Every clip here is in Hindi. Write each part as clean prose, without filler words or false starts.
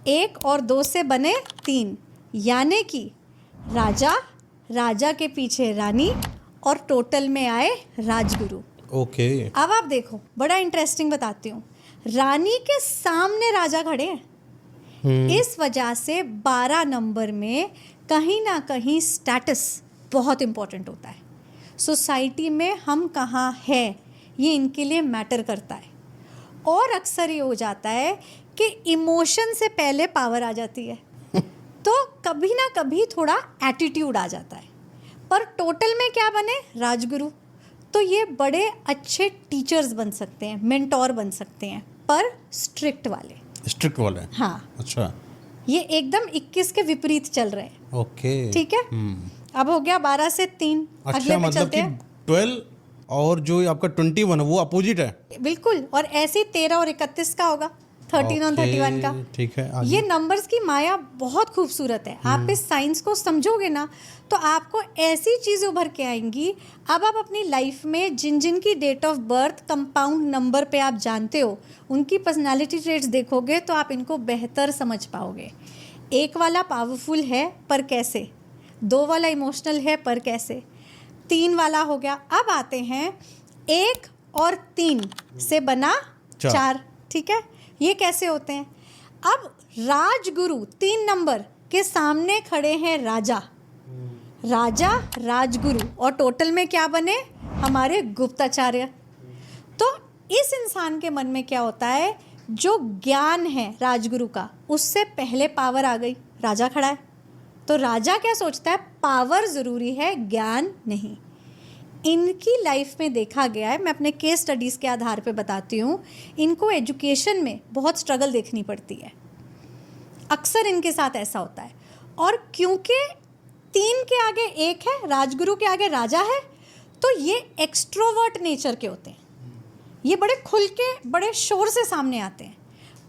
1 और 2 से बने 3, यानी कि राजा, राजा के पीछे रानी और टोटल में आए राजगुरु। ओके। अब आप देखो, बड़ा इंटरेस्टिंग बताती हूँ, रानी के सामने राजा खड़े हैं। इस वजह से 12 नंबर में कहीं ना कहीं स्टेटस बहुत इंपॉर्टेंट होता है। सोसाइटी में हम कहाँ हैं ये इनके लिए मैटर करता है। और अक्सर ये हो जाता है कि इमोशन से पहले पावर आ जाती है, तो कभी ना कभी थोड़ा एटीट्यूड आ जाता है। पर टोटल में क्या बने? राजगुरु। तो ये बड़े अच्छे टीचर्स बन सकते हैं, मेंटोर बन सकते हैं, पर स्ट्रिक्ट वाले। स्ट्रिक्ट वाले? हाँ। अच्छा। ये एकदम 21 के विपरीत चल रहे हैं। ओके। ठीक है। अब हो गया 12 से 3। अच्छा, अगले पे मतलब चलते कि हैं। 12 और जो आपका 21 है वो अपोजिट है। बिल्कुल। और ऐसे ही 13 और 31 का होगा, 13 और 31 का। ठीक है, आगे। ये नंबर्स की माया बहुत खूबसूरत है। आप इस साइंस को समझोगे ना तो आपको ऐसी चीज़ें उभर के आएंगी। अब आप अपनी लाइफ में जिन जिन की date of birth compound number पे आप जानते हो, उनकी पर्सनालिटी ट्रेट्स देखोगे तो आप इनको बेहतर समझ पाओगे। 1 वाला पावरफुल है पर कैसे, 2 वाला इमोशनल है पर कैसे, 3 वाला हो गया। अब आते हैं 1 और 3 से बना 4। ठीक है, ये कैसे होते हैं? अब राजगुरु 3 नंबर के सामने खड़े हैं राजा, राजा राजगुरु, और टोटल में क्या बने? हमारे गुप्ताचार्य। तो इस इंसान के मन में क्या होता है, जो ज्ञान है राजगुरु का, उससे पहले पावर आ गई, राजा खड़ा है। तो राजा क्या सोचता है? पावर ज़रूरी है, ज्ञान नहीं। इनकी लाइफ में देखा गया है, मैं अपने केस स्टडीज़ के आधार पे बताती हूँ, इनको एजुकेशन में बहुत स्ट्रगल देखनी पड़ती है। अक्सर इनके साथ ऐसा होता है। और क्योंकि 3 के आगे 1 है, राजगुरु के आगे राजा है, तो ये एक्सट्रोवर्ट नेचर के होते हैं। ये बड़े खुल के, बड़े शोर से सामने आते हैं।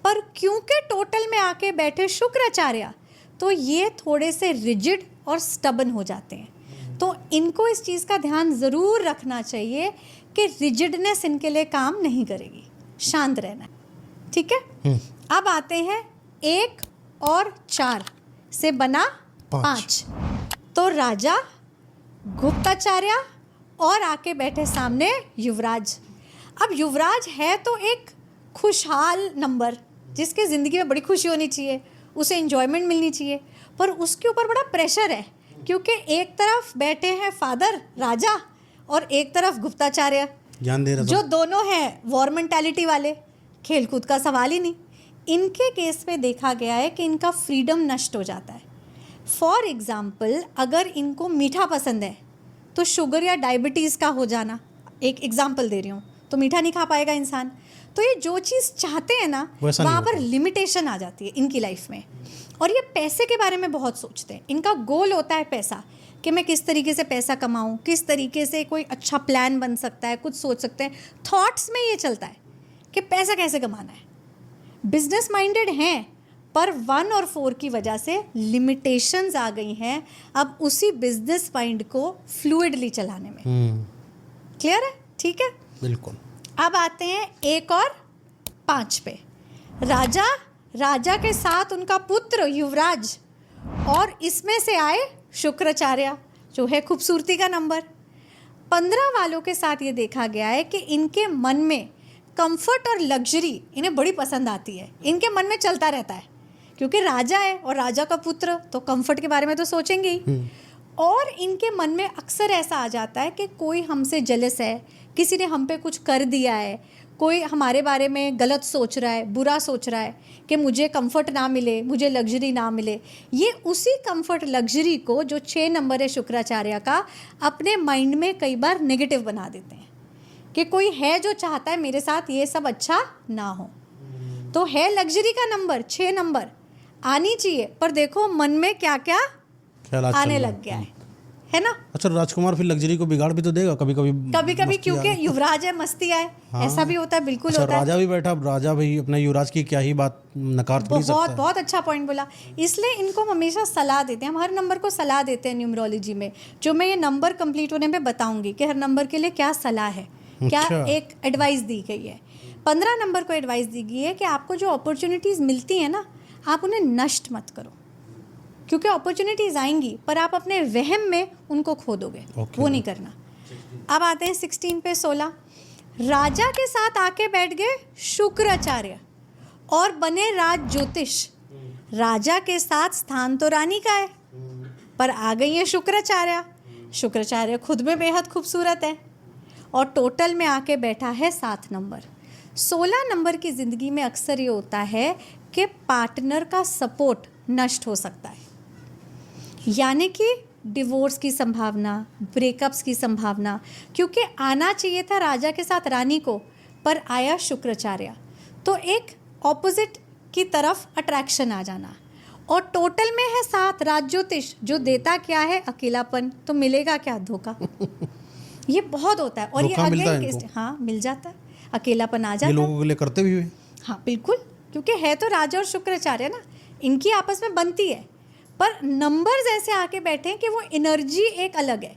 पर क्योंकि टोटल में आके बैठे शुक्राचार्य, तो ये थोड़े से रिजिड और स्टबन हो जाते हैं। तो इनको इस चीज़ का ध्यान ज़रूर रखना चाहिए कि रिजिडनेस इनके लिए काम नहीं करेगी, शांत रहना है। ठीक है। अब आते हैं 1 और 4 से बना 5। तो राजा, गुप्ताचार्य और आके बैठे सामने युवराज। अब युवराज है तो एक खुशहाल नंबर, जिसके ज़िंदगी में बड़ी खुशी होनी चाहिए, उसे एंजॉयमेंट मिलनी चाहिए, पर उसके ऊपर बड़ा प्रेशर है, क्योंकि एक तरफ बैठे हैं फादर राजा और एक तरफ गुप्ताचार्य, जो दोनों हैं वॉर मेंटालिटी वाले। खेलकूद का सवाल ही नहीं। इनके केस में देखा गया है कि इनका फ्रीडम नष्ट हो जाता है। फॉर एग्ज़ाम्पल, अगर इनको मीठा पसंद है तो शुगर या डायबिटीज़ का हो जाना, एक एग्जाम्पल दे रही हूँ, तो मीठा नहीं खा पाएगा इंसान। तो ये जो चीज़ चाहते हैं ना, वहाँ पर लिमिटेशन आ जाती है इनकी लाइफ में। और ये पैसे के बारे में बहुत सोचते हैं। इनका गोल होता है पैसा, कि मैं किस तरीके से पैसा कमाऊँ, किस तरीके से कोई अच्छा प्लान बन सकता है, कुछ सोच सकते हैं। थॉट्स में ये चलता है कि पैसा कैसे कमाना है। बिजनेस माइंडेड हैं, पर 1 और 4 की वजह से लिमिटेशंस आ गई हैं अब उसी बिजनेस माइंड को फ्लूइडली चलाने में। क्लियर है? ठीक है, बिल्कुल। अब आते हैं 1 और 5 पे। राजा, राजा के साथ उनका पुत्र युवराज, और इसमें से आए शुक्राचार्य, जो है खूबसूरती का नंबर। 15 वालों के साथ ये देखा गया है कि इनके मन में कंफर्ट और लग्जरी इन्हें बड़ी पसंद आती है। इनके मन में चलता रहता है, क्योंकि राजा है और राजा का पुत्र, तो कंफर्ट के बारे में तो सोचेंगे ही। और इनके मन में अक्सर ऐसा आ जाता है कि कोई हमसे जेलस है, किसी ने हम पे कुछ कर दिया है, कोई हमारे बारे में गलत सोच रहा है, बुरा सोच रहा है कि मुझे कंफर्ट ना मिले, मुझे लग्जरी ना मिले। ये उसी कंफर्ट लग्जरी को, जो 6 नंबर है शुक्राचार्य का, अपने माइंड में कई बार नेगेटिव बना देते हैं कि कोई है जो चाहता है मेरे साथ ये सब अच्छा ना हो। तो है लग्जरी का नंबर 6 नंबर, आनी चाहिए, पर देखो मन में क्या क्या आने लग गया है ना। अच्छा, राजकुमार फिर लग्जरी को बिगाड़ भी तो देगा कभी कभी, क्योंकि युवराज है, मस्ती आए। हाँ। ऐसा भी होता है, बिल्कुल अच्छा, होता है। राजा भी बैठा, राजा भाई अपना युवराज की क्या ही बात नकार थोड़ी सकता है। बहुत अच्छा पॉइंट बोला। इसलिए इनको हमेशा सलाह देते हैं, हम हर नंबर को सलाह देते हैं न्यूमरोलॉजी में, जो मैं ये नंबर कंप्लीट होने में बताऊंगी कि हर नंबर के लिए क्या सलाह है, क्या एक एडवाइस दी गई है। 15 नंबर को एडवाइस दी गई है कि आपको जो अपॉर्चुनिटीज़ मिलती हैं ना, आप उन्हें नष्ट मत करो, क्योंकि अपॉर्चुनिटीज आएंगी पर आप अपने वहम में उनको खो दोगे। वो नहीं करना। अब आते हैं 16 पे 16। राजा के साथ आके बैठ गए शुक्राचार्य और बने राज ज्योतिष। राजा के साथ स्थान तो रानी का है, पर आ गई है शुक्राचार्य। शुक्राचार्य खुद में बेहद खूबसूरत है और टोटल में आके बैठा है 7 नंबर। 16 नंबर की ज़िंदगी में अक्सर ये होता है कि पार्टनर का सपोर्ट नष्ट हो सकता है, यानी कि डिवोर्स की संभावना, ब्रेकअप्स की संभावना, क्योंकि आना चाहिए था राजा के साथ रानी को, पर आया शुक्राचार्य, तो एक ऑपोजिट की तरफ अट्रैक्शन आ जाना। और टोटल में है 7 राज ज्योतिष, जो देता क्या है अकेलापन, तो मिलेगा क्या? धोखा। ये बहुत होता है। और ये अगेन हाँ मिल जाता है, अकेलापन आ जाता है। ये लोगों के लिए करते भी हुए। हाँ बिल्कुल, क्योंकि है तो राजा और शुक्राचार्य ना, इनकी आपस में बनती है, पर नंबर्स ऐसे आके बैठे हैं कि वो एनर्जी एक अलग है।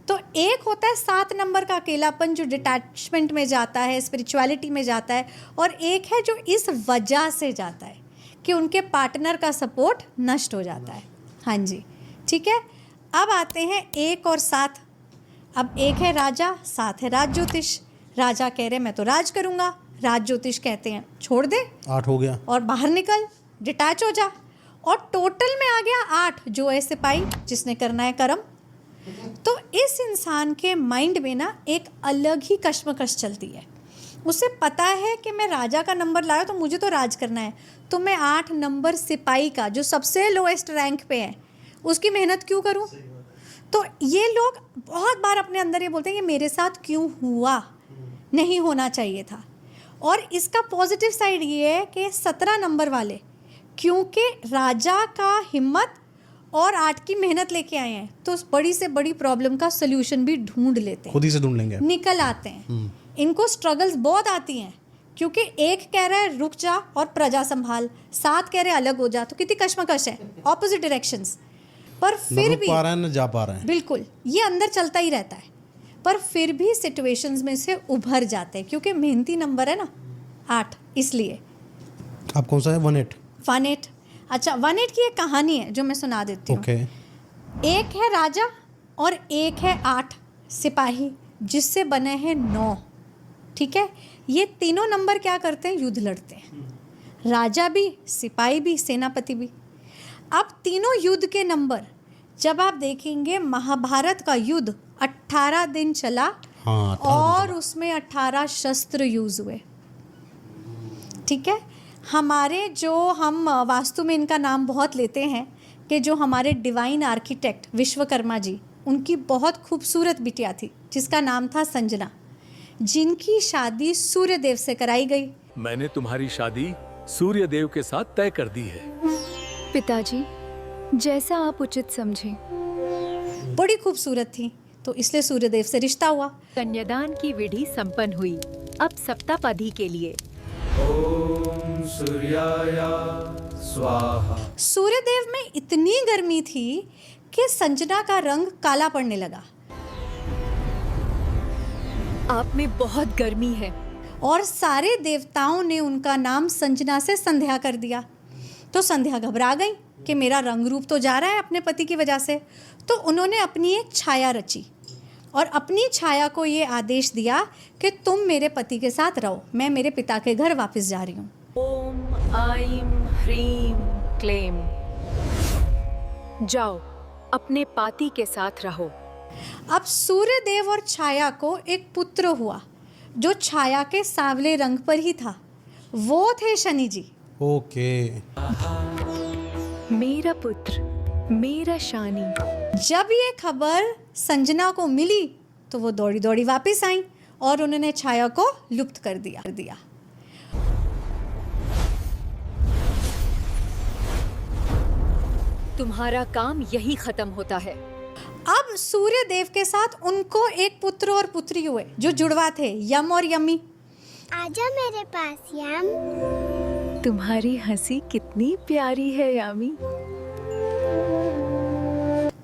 तो एक होता है 7 नंबर का अकेलापन जो डिटैचमेंट में जाता है, स्पिरिचुअलिटी में जाता है, और एक है जो इस वजह से जाता है कि उनके पार्टनर का सपोर्ट नष्ट हो जाता है। हाँ जी, ठीक है। अब आते हैं 1 और 7। अब 1 है राजा, 7 है राज ज्योतिष। राजा कह रहे मैं तो राज करूँगा, राज ज्योतिष कहते हैं छोड़ दे, 8 हो गया, और बाहर निकल, डिटैच हो जा। और टोटल में आ गया 8, जो है सिपाही, जिसने करना है कर्म। तो इस इंसान के माइंड में ना एक अलग ही कश्मकश चलती है। उसे पता है कि मैं राजा का नंबर लाया तो मुझे तो राज करना है, तो मैं 8 नंबर सिपाही का, जो सबसे लोएस्ट रैंक पे है, उसकी मेहनत क्यों करूं? तो ये लोग बहुत बार अपने अंदर ये बोलते हैं कि मेरे साथ क्यों हुआ, नहीं होना चाहिए था। और इसका पॉजिटिव साइड ये है कि 17 नंबर वाले, क्योंकि राजा का हिम्मत और 8 की मेहनत लेके आए हैं, तो उस बड़ी से बड़ी प्रॉब्लम का सोल्यूशन भी ढूंढ लेते हैं, खुद ही से ढूंढ लेंगे, निकल आते हैं। इनको स्ट्रगल्स बहुत आती हैं, क्योंकि 1 कह रहा है रुक जा और प्रजा संभाल, 7 कह रहे हैं अलग हो जा, तो कितनी कश्मकश है, ऑपोजिट डायरेक्शंस। पर फिर भी पा रहे हैं न जा पा रहे हैं, बिल्कुल ये अंदर चलता ही रहता है, पर फिर भी सिचुएशंस में से उभर जाते हैं, क्योंकि मेहनती नंबर है ना 8, इसलिए। आप कौन सा है? 18। 18। अच्छा, 18 की एक कहानी है जो मैं सुना देती हूँ। ओके। 1 है राजा और 1 है 8 सिपाही, जिससे बने हैं 9। ठीक है, ये तीनों नंबर क्या करते हैं? युद्ध लड़ते हैं, राजा भी, सिपाही भी, सेनापति भी। अब तीनों युद्ध के नंबर जब आप देखेंगे, महाभारत का युद्ध 18 दिन चला, हाँ, और उसमें 18 शस्त्र यूज हुए। ठीक है, हमारे जो हम वास्तु में इनका नाम बहुत लेते हैं कि जो हमारे डिवाइन आर्किटेक्ट विश्वकर्मा जी, उनकी बहुत खूबसूरत बिटिया थी जिसका नाम था संजना, जिनकी शादी सूर्यदेव से कराई गई। मैंने तुम्हारी शादी सूर्यदेव के साथ तय कर दी है। पिताजी, जैसा आप उचित समझें। बड़ी खूबसूरत थी, तो इसलिए सूर्यदेव से रिश्ता हुआ। कन्यादान की विधि संपन्न हुई। अब सप्तापदी के लिए ओम सूर्याय स्वाहा। सूर्यदेव में इतनी गर्मी थी कि संजना का रंग काला पड़ने लगा। आप में बहुत गर्मी है। और सारे देवताओं ने उनका नाम संजना से संध्या कर दिया। तो संध्या घबरा गई कि मेरा रंग रूप तो जा रहा है अपने पति की वजह से। तो उन्होंने अपनी एक छाया रची और अपनी छाया को ये आदेश दिया कि तुम मेरे पति के साथ रहो, मैं मेरे पिता के घर वापस जा रही हूँ। ओम आइम ह्रीम क्लेम। जाओ, अपने पाती के साथ रहो। अब सूर्यदेव और छाया को एक पुत्र हुआ जो छाया के सांवले रंग पर ही था, वो थे शनि जी। ओके। मेरा पुत्र, मेरा शानी। जब ये खबर संजना को मिली तो वो दौड़ी दौड़ी वापस आई और उन्होंने छाया को लुप्त कर दिया। तुम्हारा काम यही खत्म होता है। अब सूर्यदेव के साथ उनको एक पुत्र और पुत्री हुए जो जुड़वा थे, यम और यमी। आजा मेरे पास यम। तुम्हारी हंसी कितनी प्यारी है यामी।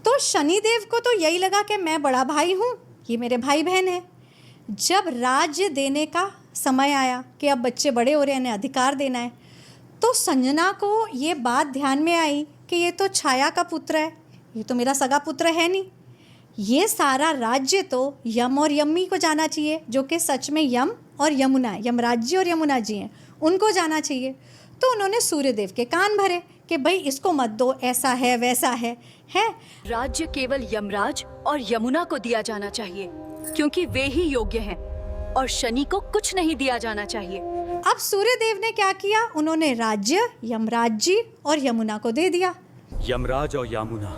तो शनिदेव को तो यही लगा कि मैं बड़ा भाई हूँ, ये मेरे भाई बहन है। जब राज्य देने का समय आया कि अब बच्चे बड़े हो रहे हैं, इन्हें अधिकार देना है, तो संजना को ये बात ध्यान में आई कि ये तो छाया का पुत्र है, ये तो मेरा सगा पुत्र है नहीं, ये सारा राज्य तो यम और यमी को जाना चाहिए, जो कि सच में यम और यमुना है, यमराज्य और यमुना जी हैं, उनको जाना चाहिए। तो उन्होंने सूर्यदेव के कान भरे कि भाई इसको मत दो, ऐसा है वैसा है। राज्य केवल यमराज और यमुना को दिया जाना चाहिए, क्योंकि वे ही योग्य हैं, और शनि को कुछ नहीं दिया जाना चाहिए। अब सूर्यदेव ने क्या किया, उन्होंने राज्य यमराज जी और यमुना को दे दिया। यमराज और यमुना,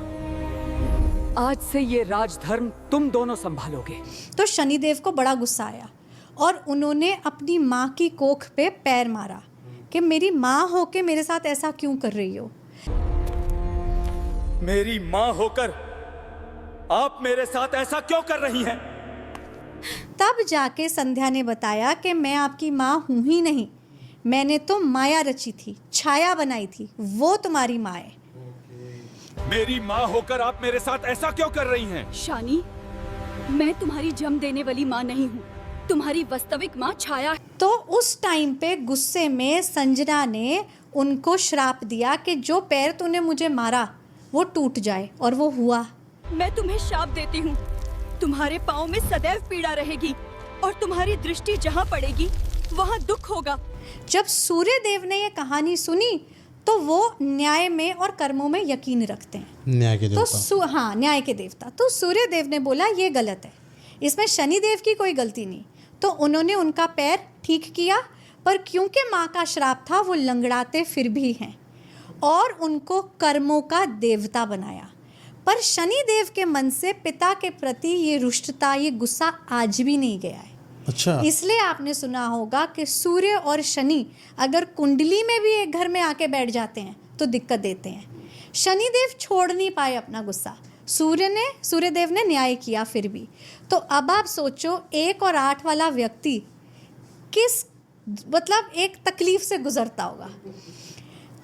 आज से ये राजधर्म तुम दोनों संभालोगे। तो शनिदेव को बड़ा गुस्सा आया और उन्होंने अपनी माँ की कोख पे पैर मारा कि मेरी माँ होके मेरे साथ ऐसा क्यों कर रही हो। मेरी माँ होकर आप मेरे साथ ऐसा क्यों कर रही हैं? तब जाके संध्या ने बताया कि मैं आपकी माँ हूँ ही नहीं, मैंने तो माया रची थी, छाया बनाई थी, वो तुम्हारी माँ है। मेरी माँ होकर आप मेरे साथ ऐसा क्यों कर रही हैं? शानी, मैं तुम्हारी जन्म देने वाली माँ नहीं हूँ, तुम्हारी वास्तविक माँ छाया है। तो उस टाइम पे गुस्से में संजना ने उनको श्राप दिया कि जो पैर तूने मुझे मारा वो टूट जाए, और वो हुआ। मैं तुम्हें शाप देती हूँ, तुम्हारे पाँव में सदैव पीड़ा रहेगी, और तुम्हारी दृष्टि जहाँ पड़ेगी वहाँ दुख होगा। जब सूर्यदेव ने ये कहानी सुनी तो वो न्याय में और कर्मों में यकीन रखते हैं, न्याय के तो देवता। हाँ, न्याय के देवता। तो सूर्यदेव ने बोला ये गलत है, इसमें शनिदेव की कोई गलती नहीं। तो उन्होंने उनका पैर ठीक किया, पर क्योंकि माँ का श्राप था वो लंगड़ाते फिर भी हैं, और उनको कर्मों का देवता बनाया। पर शनिदेव के मन से पिता के प्रति ये रुष्टता, ये गुस्सा आज भी नहीं गया है। अच्छा, इसलिए आपने सुना होगा कि सूर्य और शनि अगर कुंडली में भी एक घर में आके बैठ जाते हैं तो दिक्कत देते हैं। शनिदेव छोड़ नहीं पाए अपना गुस्सा, सूर्यदेव ने न्याय किया फिर भी। तो अब आप सोचो 1 और 8 वाला व्यक्ति किस मतलब एक तकलीफ से गुजरता होगा।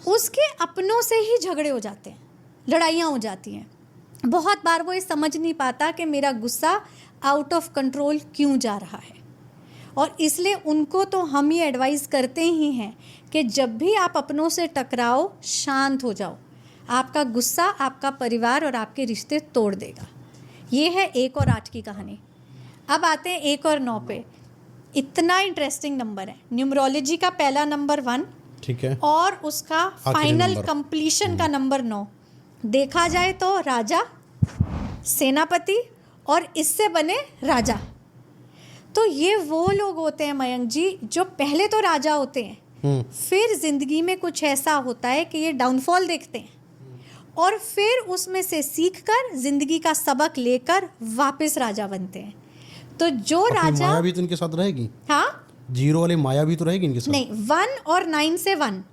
उसके अपनों से ही झगड़े हो जाते हैं, लड़ाइयाँ हो जाती हैं। बहुत बार वो ये समझ नहीं पाता कि मेरा गुस्सा आउट ऑफ कंट्रोल क्यों जा रहा है, और इसलिए उनको तो हम ये एडवाइस करते ही हैं कि जब भी आप अपनों से टकराओ, शांत हो जाओ। आपका गुस्सा आपका परिवार और आपके रिश्ते तोड़ देगा। ये है 1 और 8 की कहानी। अब आते हैं 1 और 9 पे। इतना इंटरेस्टिंग नंबर है, न्यूमरोलॉजी का पहला नंबर 1, ठीक है, और उसका फाइनल नंबर। कंप्लीशन का नंबर 9। देखा जाए तो राजा, सेनापति और इससे बने राजा। तो ये वो लोग होते हैं मयंक जी, जो पहले तो राजा होते हैं, फिर जिंदगी में कुछ ऐसा होता है कि ये डाउनफॉल देखते हैं, और फिर उसमें से सीखकर जिंदगी का सबक लेकर वापस राजा बनते हैं। तो जो राजा, माया भी तो इनके साथ रहेगी। हाँ 0 वाले माया भी तो रहेगी इनके साथ। नहीं, 1 और 9 से 1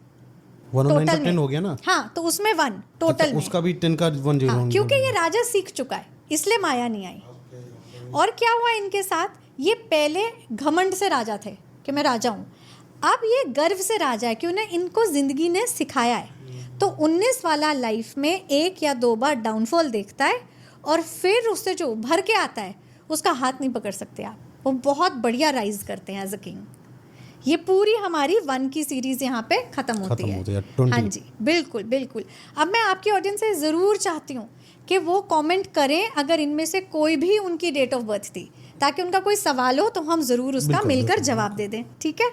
1 और 9 टोटल का में 10 हो गया ना। हाँ, तो उसमें 1 टोटल अच्छा, में। उसका भी 10 का 1 0 हाँ, क्योंकि ये राजा सीख चुका है, इसलिए माया नहीं आई। और क्या हुआ इनके साथ, ये पहले घमंड से राजा थे कि मैं राजा हूँ, अब ये गर्व से राजा है कि उन्हें इनको ज़िंदगी ने सिखाया है। तो 19 वाला लाइफ में 1 या 2 बार डाउनफॉल देखता है, और फिर उससे जो उभर के आता है उसका हाथ नहीं पकड़ सकते आप। वो बहुत बढ़िया राइज करते हैं एज अ किंग। ये पूरी हमारी 1 की सीरीज़ यहाँ पे ख़त्म होती है। 20। हाँ जी, बिल्कुल बिल्कुल। अब मैं आपकी ऑडियंस से ज़रूर चाहती हूँ कि वो कमेंट करें अगर इनमें से कोई भी उनकी डेट ऑफ बर्थ थी, ताकि उनका कोई सवाल हो तो हम ज़रूर उसका बिल्कुल, मिलकर बिल्कुल। जवाब दे दें। ठीक है।